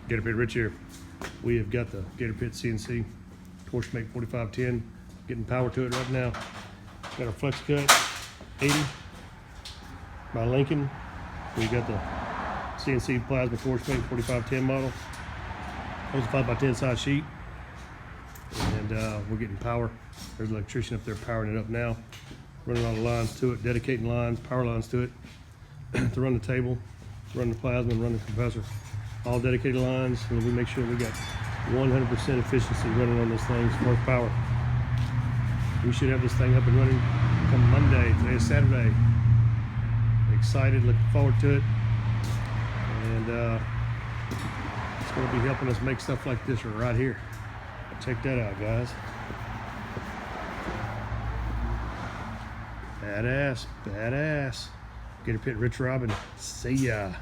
Gator Pit Rich here. We have got the Gator Pit CNC Torchmate 4510, getting power to it right now. Got our flex cut 80 by Lincoln. We got the CNC plasma Torchmate 4510 model. That was a 5x10 size sheet, and we're getting power. There's an electrician up there powering it up now, running all the lines to it, dedicating lines, power lines to it to run the table, run the plasma, and run the compressor. All dedicated lines, and we make sure we got 100% efficiency running on this thing as far as power. We should have this thing up and running come Monday. Today is Saturday. Excited, looking forward to it, and it's going to be helping us make stuff like this right here. Check that out, guys. Badass, badass. Gator Pit Rich Robin. See ya.